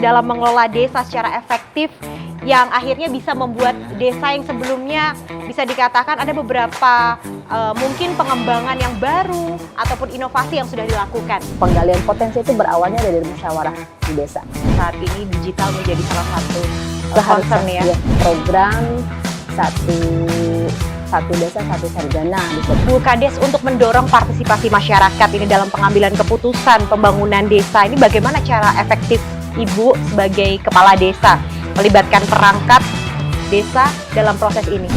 dalam mengelola desa secara efektif yang akhirnya bisa membuat desa yang sebelumnya bisa dikatakan ada beberapa mungkin pengembangan yang baru ataupun inovasi yang sudah dilakukan. Penggalian potensi itu berawalnya dari musyawarah di desa. Saat ini digital menjadi salah satu Keharusan concern ya. Program satu desa satu sarjana disebut. Bu Kades, untuk mendorong partisipasi masyarakat ini dalam pengambilan keputusan pembangunan desa ini, bagaimana cara efektif Ibu sebagai kepala desa melibatkan perangkat desa dalam proses ini?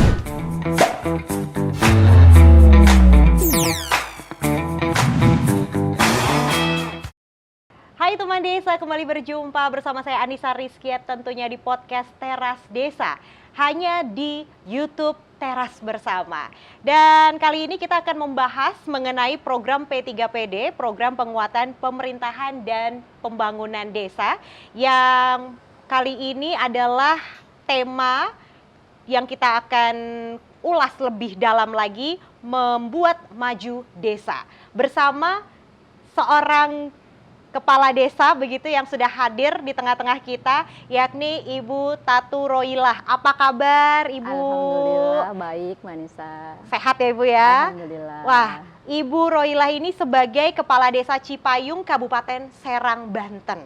Hai teman desa, kembali berjumpa bersama saya Anissa Rizkyat tentunya di podcast Teras Desa, hanya di YouTube Teras Bersama. Dan kali ini kita akan membahas mengenai program P3PD, program penguatan pemerintahan dan pembangunan desa, yang kali ini adalah tema yang kita akan ulas lebih dalam lagi, membuat maju desa. Bersama seorang kepala desa begitu yang sudah hadir di tengah-tengah kita, yakni Ibu Tatu Roilah. Apa kabar Ibu? Alhamdulillah baik, Manisa. Sehat ya Ibu ya? Alhamdulillah. Wah, Ibu Roilah ini sebagai Kepala Desa Cipayung, Kabupaten Serang, Banten.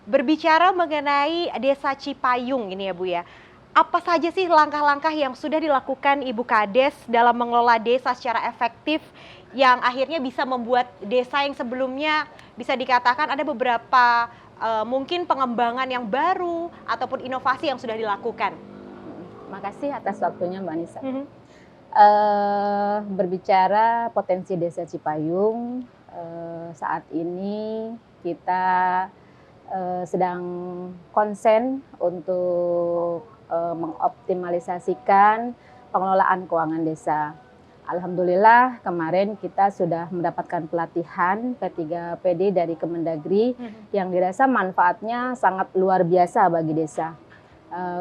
Berbicara mengenai Desa Cipayung ini ya Bu ya, apa saja sih langkah-langkah yang sudah dilakukan Ibu Kades dalam mengelola desa secara efektif yang akhirnya bisa membuat desa yang sebelumnya bisa dikatakan ada beberapa mungkin pengembangan yang baru ataupun inovasi yang sudah dilakukan? Makasih atas waktunya Mbak Nisa. Berbicara potensi desa Cipayung, saat ini kita sedang konsen untuk mengoptimalisasikan pengelolaan keuangan desa. Alhamdulillah kemarin kita sudah mendapatkan pelatihan P3PD dari Kemendagri yang dirasa manfaatnya sangat luar biasa bagi desa.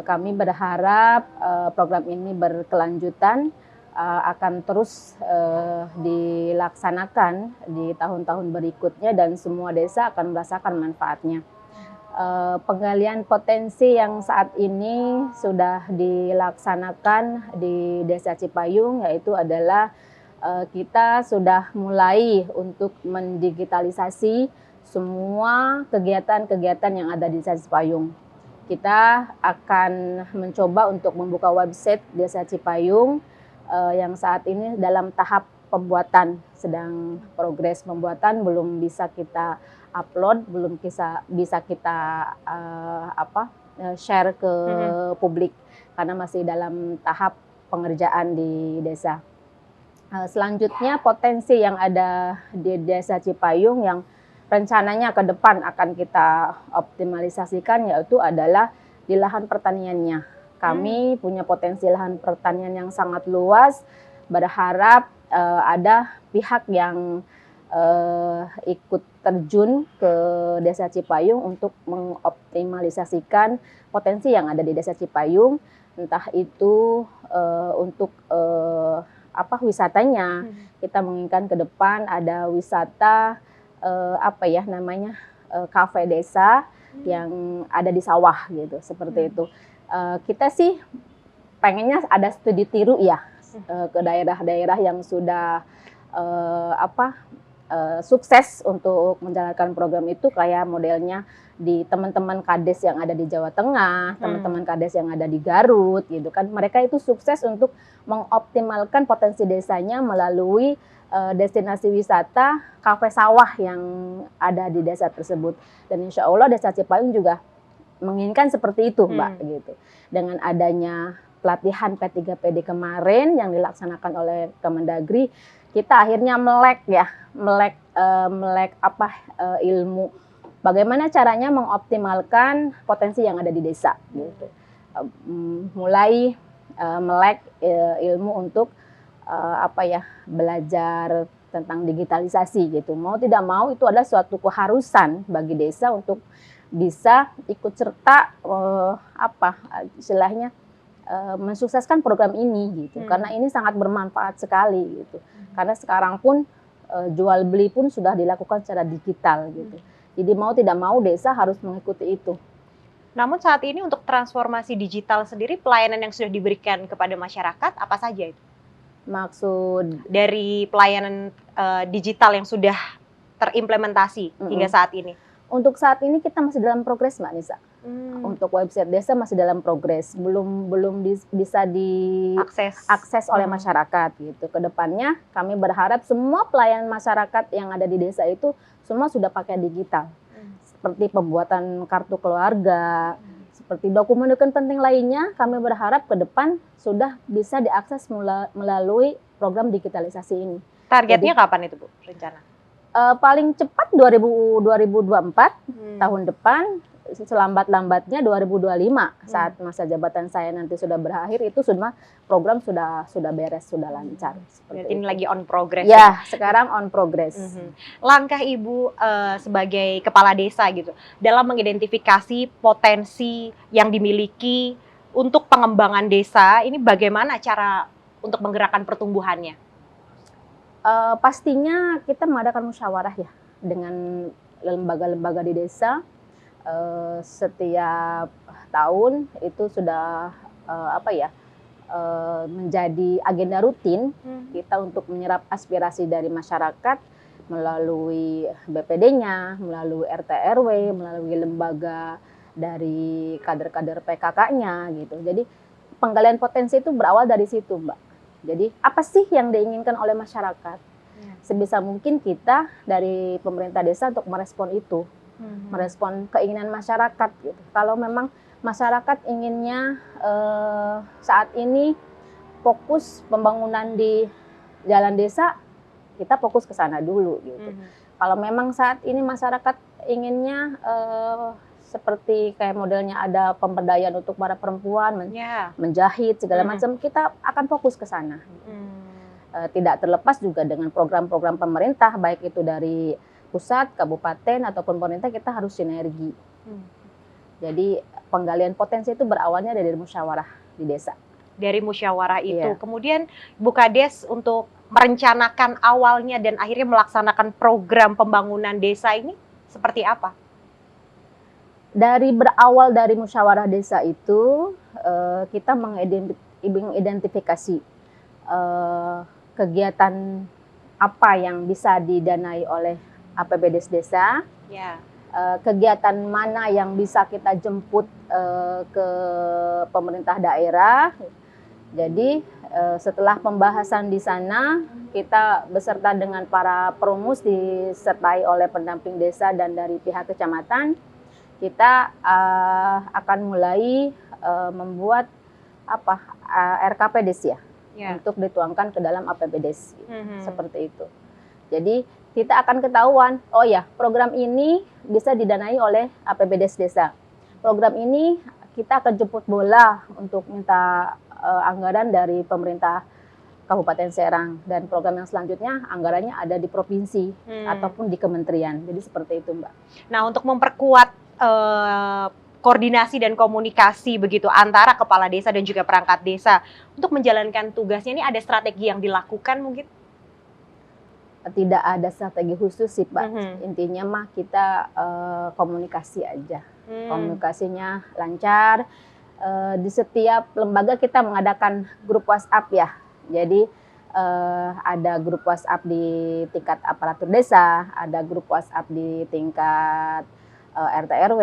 Kami berharap program ini berkelanjutan, akan terus dilaksanakan di tahun-tahun berikutnya dan semua desa akan merasakan manfaatnya. Penggalian potensi yang saat ini sudah dilaksanakan di Desa Cipayung yaitu adalah kita sudah mulai untuk mendigitalisasi semua kegiatan-kegiatan yang ada di Desa Cipayung. Kita akan mencoba untuk membuka website Desa Cipayung yang saat ini dalam tahap pembuatan, sedang progres pembuatan, belum bisa kita upload, belum bisa kita share ke publik karena masih dalam tahap pengerjaan di desa. Selanjutnya potensi yang ada di Desa Cipayung yang rencananya ke depan akan kita optimalisasikan yaitu adalah di lahan pertaniannya. Kami punya potensi lahan pertanian yang sangat luas, berharap ada pihak yang ikut terjun ke Desa Cipayung untuk mengoptimalisasikan potensi yang ada di Desa Cipayung, entah itu untuk wisatanya. Kita menginginkan ke depan ada wisata kafe desa yang ada di sawah gitu, seperti itu. Kita sih pengennya ada studi tiru ya ke daerah-daerah yang sudah sukses untuk menjalankan program itu, kayak modelnya di teman-teman Kades yang ada di Jawa Tengah, teman-teman Kades yang ada di Garut gitu kan. Mereka itu sukses untuk mengoptimalkan potensi desanya melalui destinasi wisata kafe sawah yang ada di desa tersebut. Dan insya Allah Desa Cipayung juga menginginkan seperti itu Mbak gitu. Dengan adanya pelatihan P3PD kemarin yang dilaksanakan oleh Kemendagri, kita akhirnya melek ilmu bagaimana caranya mengoptimalkan potensi yang ada di desa gitu. Mulai melek ilmu untuk belajar tentang digitalisasi gitu. Mau tidak mau itu adalah suatu keharusan bagi desa untuk bisa ikut serta istilahnya mensukseskan program ini gitu. Karena ini sangat bermanfaat sekali gitu. Karena sekarang pun jual beli pun sudah dilakukan secara digital gitu. Jadi mau tidak mau desa harus mengikuti itu. Namun saat ini untuk transformasi digital sendiri, pelayanan yang sudah diberikan kepada masyarakat apa saja itu? Maksud Dari pelayanan digital yang sudah terimplementasi hingga saat ini? untuk saat ini kita masih dalam progres, Mbak Nisa. Untuk website desa masih dalam progres, belum bisa diakses oleh masyarakat gitu. Kedepannya kami berharap semua pelayanan masyarakat yang ada di desa itu semua sudah pakai digital, seperti pembuatan kartu keluarga, seperti dokumen-dokumen penting lainnya. Kami berharap ke depan sudah bisa diakses melalui program digitalisasi ini. Targetnya kapan itu, Bu, rencana? Paling cepat 2024 tahun depan, selambat-lambatnya 2025 saat masa jabatan saya nanti sudah berakhir, itu semua program sudah beres, sudah lancar. Berarti ini lagi on progress. Ya, sekarang on progress. Langkah Ibu sebagai kepala desa gitu dalam mengidentifikasi potensi yang dimiliki untuk pengembangan desa ini, bagaimana cara untuk menggerakkan pertumbuhannya? Pastinya kita mengadakan musyawarah ya dengan lembaga-lembaga di desa. Setiap tahun itu sudah menjadi agenda rutin kita untuk menyerap aspirasi dari masyarakat melalui BPD-nya, melalui RT RW, melalui lembaga dari kader-kader PKK-nya gitu. Jadi penggalian potensi itu berawal dari situ, Mbak. Jadi apa sih yang diinginkan oleh masyarakat? Sebisa mungkin kita dari pemerintah desa untuk merespon itu, merespon keinginan masyarakat gitu. Kalau memang masyarakat inginnya saat ini fokus pembangunan di jalan desa, kita fokus ke sana dulu gitu. Kalau memang saat ini masyarakat inginnya seperti kayak modelnya ada pemberdayaan untuk para perempuan, menjahit segala macam, kita akan fokus ke sana. Tidak terlepas juga dengan program-program pemerintah, baik itu dari pusat, kabupaten, ataupun pemerintah, kita harus sinergi. Jadi penggalian potensi itu berawalnya dari musyawarah di desa. Dari musyawarah itu, kemudian Bu Kades untuk merencanakan awalnya dan akhirnya melaksanakan program pembangunan desa ini seperti apa? Berawal dari musyawarah desa itu, kita mengidentifikasi kegiatan apa yang bisa didanai oleh APBDes desa, kegiatan mana yang bisa kita jemput ke pemerintah daerah. Jadi setelah pembahasan di sana, kita beserta dengan para perumus disertai oleh pendamping desa dan dari pihak kecamatan, kita akan mulai membuat RKPdes untuk dituangkan ke dalam APBDes seperti itu. Jadi kita akan ketahuan, oh ya, program ini bisa didanai oleh APBDes desa. Program ini kita akan jemput bola untuk minta anggaran dari pemerintah Kabupaten Serang, dan program yang selanjutnya anggarannya ada di provinsi ataupun di kementerian. Jadi seperti itu, Mbak. Nah, untuk memperkuat koordinasi dan komunikasi begitu antara kepala desa dan juga perangkat desa untuk menjalankan tugasnya, ini ada strategi yang dilakukan mungkin? Tidak ada strategi khusus sih, Pak. Intinya mah kita komunikasi aja. Komunikasinya lancar. Di setiap lembaga kita mengadakan grup WhatsApp ya. Jadi ada grup WhatsApp di tingkat aparatur desa, ada grup WhatsApp di tingkat RT RW,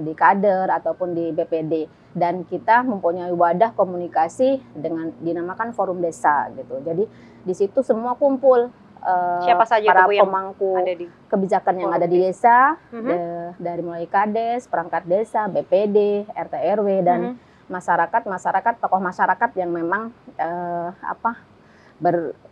di kader ataupun di BPD, dan kita mempunyai wadah komunikasi dengan dinamakan forum desa gitu. Jadi di situ semua kumpul siapa saja para yang pemangku ada di kebijakan yang ada di desa, dari mulai kades, perangkat desa, BPD, RT RW, dan masyarakat, tokoh masyarakat yang memang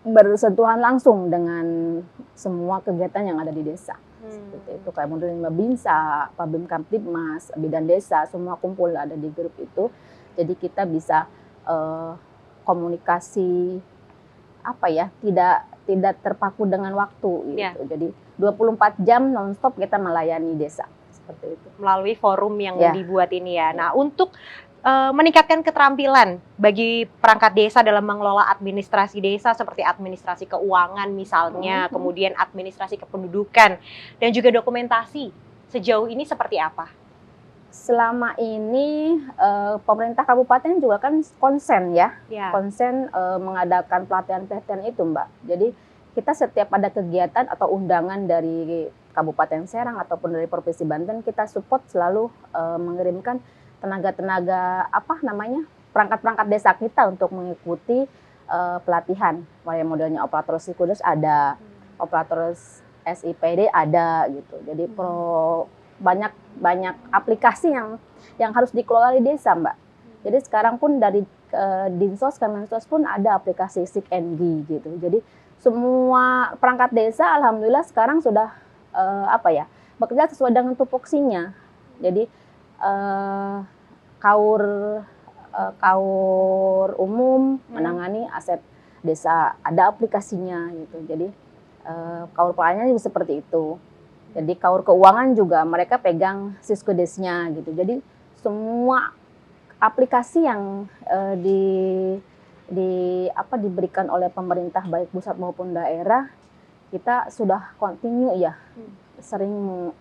bersentuhan langsung dengan semua kegiatan yang ada di desa. Seperti itu, kayak modelnya Babinsa, Pabim Kamtibmas, Bidan Desa, semua kumpul ada di grup itu. Jadi kita bisa komunikasi tidak terpaku dengan waktu gitu. Jadi 24 jam nonstop kita melayani desa. Seperti itu. Melalui forum yang dibuat ini ya. Nah, untuk meningkatkan keterampilan bagi perangkat desa dalam mengelola administrasi desa seperti administrasi keuangan misalnya, kemudian administrasi kependudukan dan juga dokumentasi, sejauh ini seperti apa? Selama ini pemerintah kabupaten juga kan konsen ya, Ya. konsen mengadakan pelatihan-pelatihan itu Mbak. Jadi kita setiap ada kegiatan atau undangan dari Kabupaten Serang ataupun dari Provinsi Banten, kita support selalu mengirimkan tenaga-tenaga perangkat-perangkat desa kita untuk mengikuti pelatihan. Kayak modelnya operator Sikudus ada, operator SIPD ada gitu. Jadi banyak aplikasi yang harus dikelola di desa, Mbak. Jadi sekarang pun dari Dinsos, Kemensos pun ada aplikasi Sik&Gi gitu. Jadi semua perangkat desa alhamdulillah sekarang sudah bekerja sesuai dengan tupoksinya. Jadi kaur umum menangani aset desa, ada aplikasinya gitu. Jadi kaur pelayanan juga seperti itu. Jadi kaur keuangan juga mereka pegang Siskudesnya gitu. Jadi semua aplikasi yang diberikan oleh pemerintah baik pusat maupun daerah, kita sudah kontinu ya sering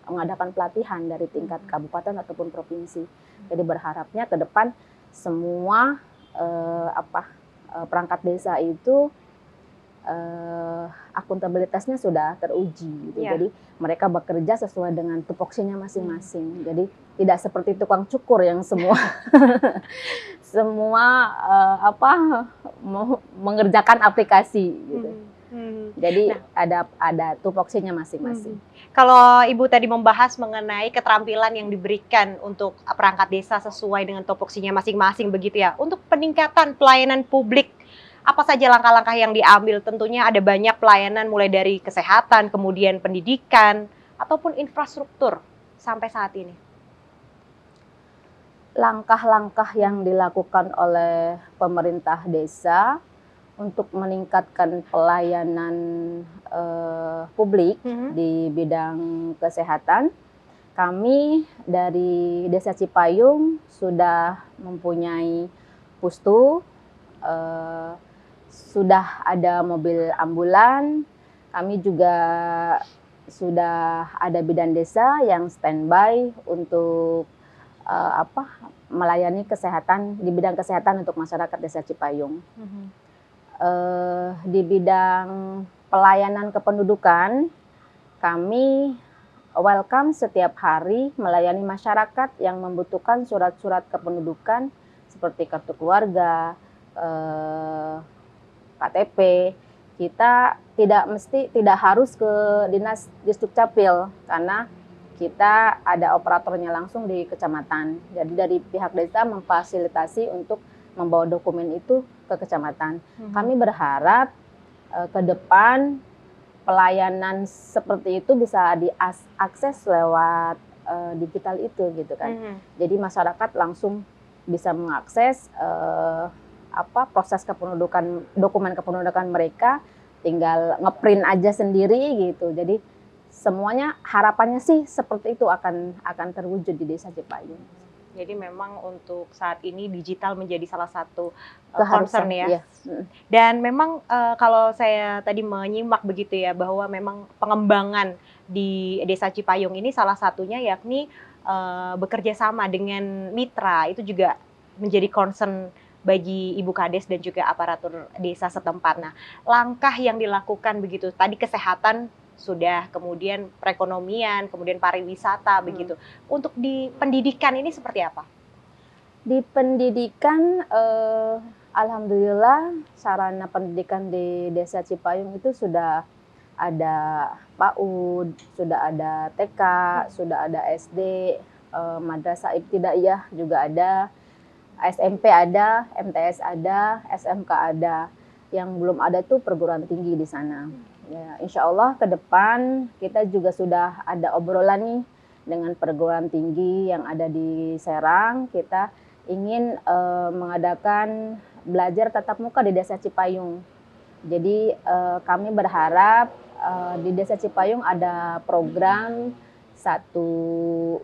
mengadakan pelatihan dari tingkat kabupaten ataupun provinsi. Jadi berharapnya ke depan semua perangkat desa itu akuntabilitasnya sudah teruji gitu. Ya. Jadi mereka bekerja sesuai dengan tupoksinya masing-masing. Jadi tidak seperti tukang cukur yang semua mengerjakan aplikasi gitu. Jadi ada tupoksinya masing-masing. Kalau Ibu tadi membahas mengenai keterampilan yang diberikan untuk perangkat desa sesuai dengan tupoksinya masing-masing begitu ya. Untuk peningkatan pelayanan publik, apa saja langkah-langkah yang diambil? Tentunya ada banyak pelayanan mulai dari kesehatan, kemudian pendidikan, ataupun infrastruktur sampai saat ini. Langkah-langkah yang dilakukan oleh pemerintah desa untuk meningkatkan pelayanan publik di bidang kesehatan, kami dari Desa Cipayung sudah mempunyai pustu, sudah ada mobil ambulan, kami juga sudah ada bidan desa yang standby untuk melayani kesehatan di bidang kesehatan untuk masyarakat Desa Cipayung. Di bidang pelayanan kependudukan, kami welcome setiap hari melayani masyarakat yang membutuhkan surat-surat kependudukan seperti kartu keluarga, KTP. Kita tidak harus ke Dinas Disdukcapil karena kita ada operatornya langsung di kecamatan. Jadi dari pihak desa memfasilitasi untuk membawa dokumen itu ke kecamatan. Kami berharap ke depan pelayanan seperti itu bisa diakses lewat digital itu gitu kan. Jadi masyarakat langsung bisa mengakses proses kependudukan, dokumen kependudukan mereka, tinggal ngeprint aja sendiri gitu. Jadi semuanya harapannya sih seperti itu akan terwujud di Desa Cipayung. Jadi memang untuk saat ini digital menjadi salah satu keharusan concern ya. Iya. Dan memang kalau saya tadi menyimak begitu ya, bahwa memang pengembangan di Desa Cipayung ini salah satunya yakni bekerja sama dengan mitra, itu juga menjadi concern bagi Ibu Kades dan juga aparatur desa setempat. Nah, langkah yang dilakukan begitu, tadi kesehatan sudah, kemudian perekonomian, kemudian pariwisata begitu. Untuk di pendidikan ini seperti apa? Di pendidikan, alhamdulillah sarana pendidikan di Desa Cipayung itu sudah ada PAUD, sudah ada TK, sudah ada SD, Madrasah Ibtidaiyah juga ada, SMP ada, MTS ada, SMK ada. Yang belum ada tuh perguruan tinggi di sana. Ya, insya Allah ke depan kita juga sudah ada obrolan nih dengan perguruan tinggi yang ada di Serang. Kita ingin mengadakan belajar tatap muka di Desa Cipayung. Jadi kami berharap di Desa Cipayung ada program satu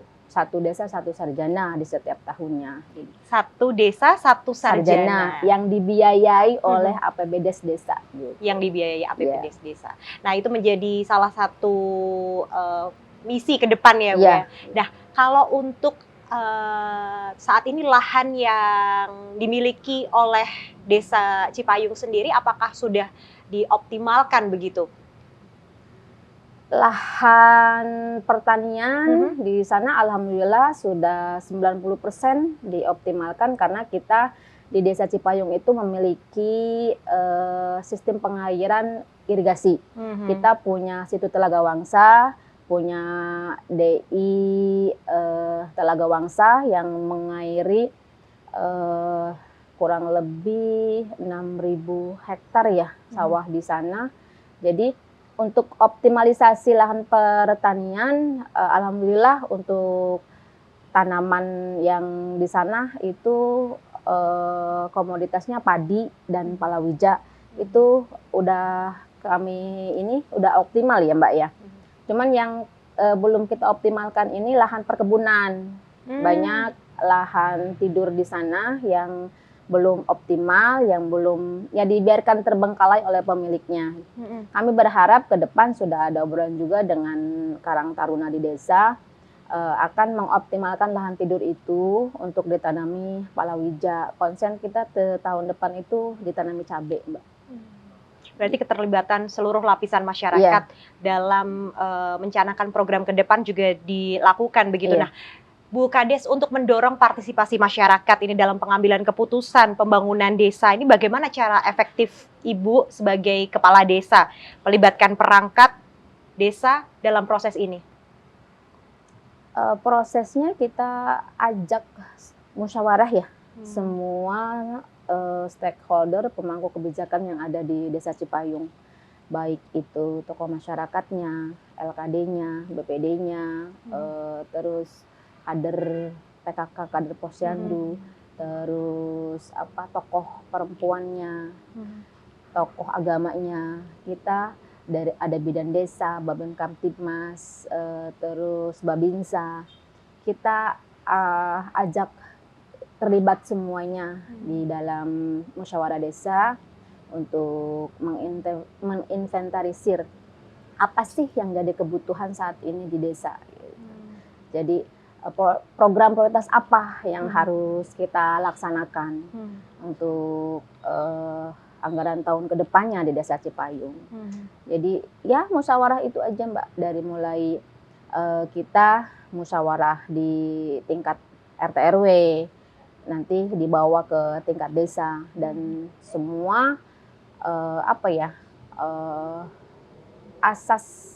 desa satu sarjana di setiap tahunnya. Satu desa satu sarjana yang dibiayai oleh APBDes desa. Gitu. Yang dibiayai APBDes desa. Nah, itu menjadi salah satu misi ke depan ya, Bu. Nah, kalau untuk saat ini lahan yang dimiliki oleh Desa Cipayung sendiri apakah sudah dioptimalkan begitu? Lahan pertanian di sana alhamdulillah sudah 90% dioptimalkan karena kita di Desa Cipayung itu memiliki sistem pengairan irigasi. Kita punya situ Telaga Wangsa, punya DI Telaga Wangsa yang mengairi kurang lebih 6.000 hektar ya sawah di sana. Jadi untuk optimalisasi lahan pertanian, alhamdulillah untuk tanaman yang di sana itu komoditasnya padi dan palawija itu udah kami ini udah optimal ya Mbak ya. Cuman yang belum kita optimalkan ini lahan perkebunan. Banyak lahan tidur di sana yang belum optimal, yang belum ya dibiarkan terbengkalai oleh pemiliknya. Kami berharap ke depan sudah ada obrolan juga dengan Karang Taruna di desa akan mengoptimalkan lahan tidur itu untuk ditanami palawija. Konsen kita tahun depan itu ditanami cabai, Mbak. Berarti keterlibatan seluruh lapisan masyarakat dalam mencanangkan program ke depan juga dilakukan begitu. Nah, Bu Kades, untuk mendorong partisipasi masyarakat ini dalam pengambilan keputusan pembangunan desa ini bagaimana cara efektif Ibu sebagai kepala desa melibatkan perangkat desa dalam proses ini? Prosesnya kita ajak musyawarah ya, semua stakeholder pemangku kebijakan yang ada di Desa Cipayung, baik itu tokoh masyarakatnya, LKD-nya, BPD-nya, terus kader PKK, kader Posyandu, terus tokoh perempuannya, tokoh agamanya. Kita dari ada bidan desa, Babin Kamtibmas, terus Babinsa. Kita ajak terlibat semuanya di dalam musyawarah desa untuk menginventarisir apa sih yang jadi kebutuhan saat ini di desa. Jadi program prioritas apa yang harus kita laksanakan untuk anggaran tahun kedepannya di Desa Cipayung. Jadi ya musyawarah itu aja Mbak, dari mulai kita musyawarah di tingkat RT RW, nanti dibawa ke tingkat desa dan semua asas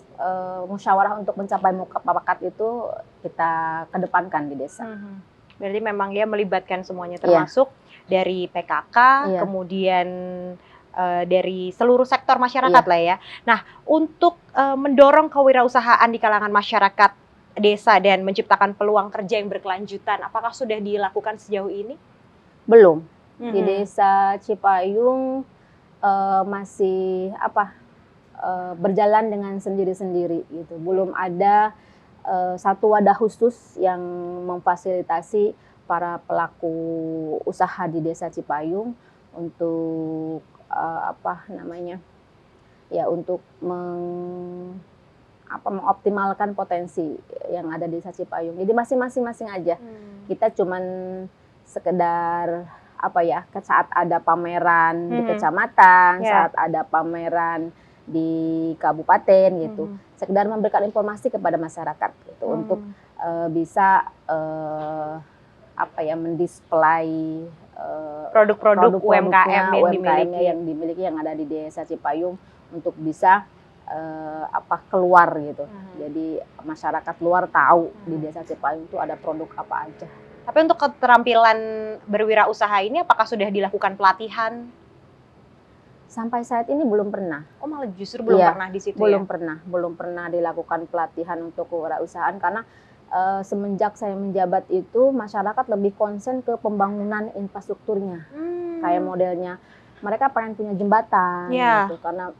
musyawarah untuk mencapai mufakat itu kita kedepankan di desa. Berarti memang dia melibatkan semuanya, termasuk dari PKK, kemudian dari seluruh sektor masyarakat lah ya. Nah, untuk mendorong kewirausahaan di kalangan masyarakat desa dan menciptakan peluang kerja yang berkelanjutan, apakah sudah dilakukan sejauh ini? Belum. Di Desa Cipayung masih berjalan dengan sendiri-sendiri gitu. Belum ada satu wadah khusus yang memfasilitasi para pelaku usaha di Desa Cipayung untuk untuk mengoptimalkan potensi yang ada di Desa Cipayung. Jadi masing-masing aja. Kita cuman sekedar saat ada pameran di kecamatan, saat ada pameran di kabupaten gitu, sekedar memberikan informasi kepada masyarakat gitu, untuk bisa mendisplay produk-produk UMKM yang dimiliki yang ada di Desa Cipayung untuk bisa keluar gitu. Jadi masyarakat luar tahu di Desa Cipayung itu ada produk apa aja. Tapi untuk keterampilan berwirausaha ini apakah sudah dilakukan pelatihan? Sampai saat ini belum pernah. Oh, malah justru belum pernah di situ belum pernah dilakukan pelatihan untuk kewirausahaan karena semenjak saya menjabat itu masyarakat lebih konsen ke pembangunan infrastrukturnya. Kayak modelnya mereka pengen punya jembatan gitu, karena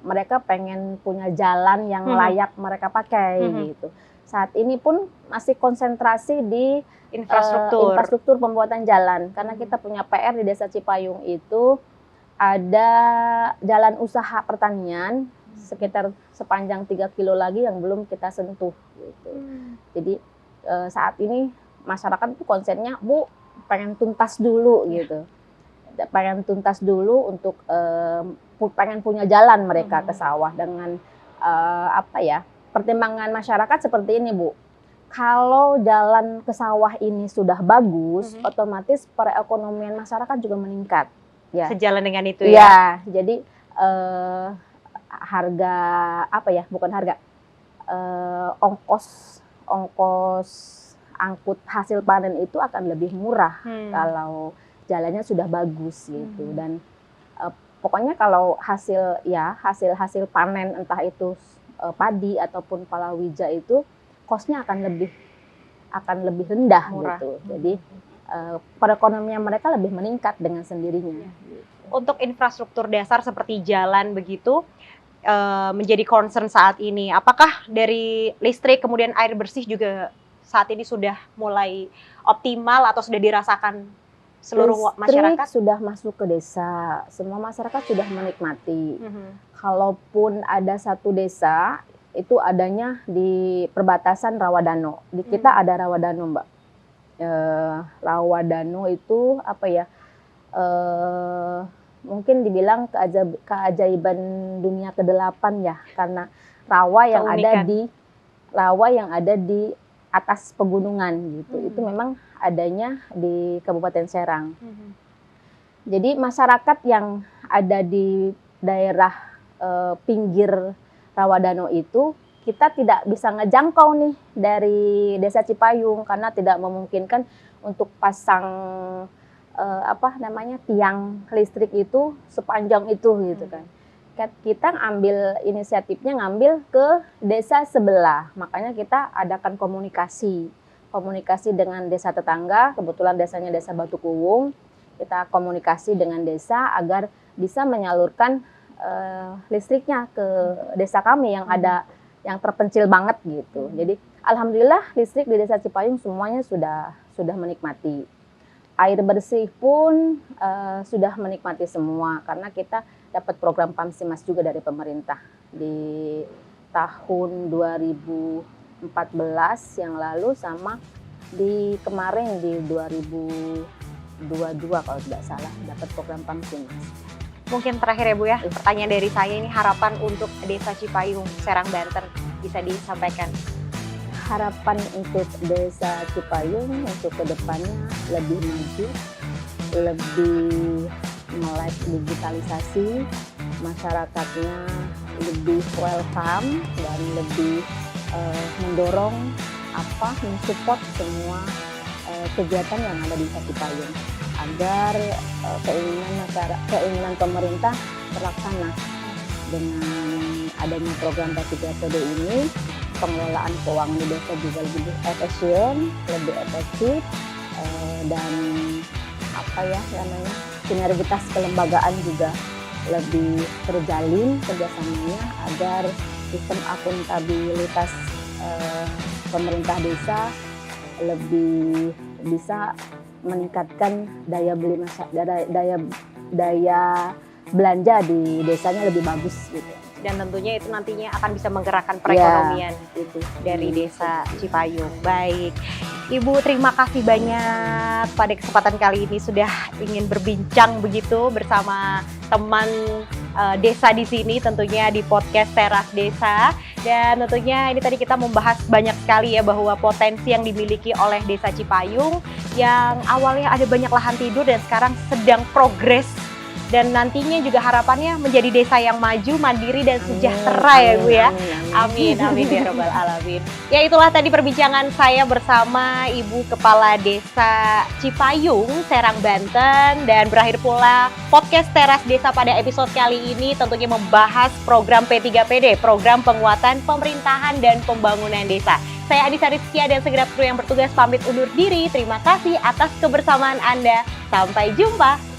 mereka pengen punya jalan yang layak mereka pakai gitu. Saat ini pun masih konsentrasi di infrastruktur pembuatan jalan, karena kita punya PR di Desa Cipayung itu ada jalan usaha pertanian sekitar sepanjang 3 kilo lagi yang belum kita sentuh gitu. Jadi saat ini masyarakat itu konsepnya, Bu, pengen tuntas dulu gitu. Pengen tuntas dulu untuk pengen punya jalan mereka ke sawah dengan pertimbangan masyarakat seperti ini, Bu. Kalau jalan ke sawah ini sudah bagus, otomatis perekonomian masyarakat juga meningkat. Ya. Sejalan dengan itu ya. Jadi harga ongkos angkut hasil panen itu akan lebih murah kalau jalannya sudah bagus gitu. Dan pokoknya kalau hasil panen entah itu padi ataupun palawija itu kosnya akan lebih rendah gitu. Jadi perekonomian mereka lebih meningkat dengan sendirinya. Untuk infrastruktur dasar seperti jalan begitu menjadi concern saat ini. Apakah dari listrik kemudian air bersih juga saat ini sudah mulai optimal atau sudah dirasakan seluruh masyarakat? Listrik sudah masuk ke desa, semua masyarakat sudah menikmati. Kalaupun ada satu desa itu adanya di perbatasan Rawadano. Di kita ada Rawadano, Mbak. Rawadano itu mungkin dibilang keajaiban dunia ke-8 ya, karena rawa yang ada di atas pegunungan gitu. Itu memang adanya di Kabupaten Serang. Jadi masyarakat yang ada di daerah pinggir Rawadano itu kita tidak bisa ngejangkau nih dari Desa Cipayung karena tidak memungkinkan untuk pasang tiang listrik itu sepanjang itu gitu kan. Kita inisiatifnya ngambil ke desa sebelah, makanya kita adakan komunikasi dengan desa tetangga. Kebetulan desanya Desa Batu Kuwung, kita komunikasi dengan desa agar bisa menyalurkan listriknya ke desa kami yang ada yang terpencil banget gitu. Jadi alhamdulillah listrik di Desa Cipayung semuanya sudah menikmati. Air bersih pun sudah menikmati semua karena kita dapat program Pamsimas juga dari pemerintah di tahun 2014 yang lalu sama di kemarin di 2022 kalau tidak salah dapat program Pamsimas. Mungkin terakhir ya Bu ya, pertanyaan dari saya ini harapan untuk Desa Cipayung, Serang, Banten bisa disampaikan. Harapan untuk Desa Cipayung untuk kedepannya lebih maju, lebih melek digitalisasi, masyarakatnya lebih welcome dan lebih mendorong mensupport semua kegiatan yang ada di Desa Cipayung agar keinginan pemerintah terlaksana. Dengan adanya program Batigatode ini, pengelolaan keuangan di desa juga lebih efisien, lebih efektif, dan sinergitas kelembagaan juga lebih terjalin kerjasamanya agar sistem akuntabilitas pemerintah desa lebih bisa meningkatkan daya belanja di desanya lebih bagus gitu. Dan tentunya itu nantinya akan bisa menggerakkan perekonomian dari Desa Cipayung. Baik, Ibu terima kasih banyak pada kesempatan kali ini sudah ingin berbincang begitu bersama teman desa di sini tentunya di podcast Teras Desa. Dan tentunya ini tadi kita membahas banyak sekali ya bahwa potensi yang dimiliki oleh Desa Cipayung yang awalnya ada banyak lahan tidur dan sekarang sedang progres. Dan nantinya juga harapannya menjadi desa yang maju, mandiri, dan sejahtera ya Bu ya. Amin, amin ya Rabbal Alamin. Ya itulah tadi perbincangan saya bersama Ibu Kepala Desa Cipayung, Serang, Banten. Dan berakhir pula podcast Teras Desa pada episode kali ini tentunya membahas program P3PD, Program Penguatan Pemerintahan dan Pembangunan Desa. Saya Anissa Rizkia dan segenap kru yang bertugas pamit undur diri. Terima kasih atas kebersamaan Anda. Sampai jumpa.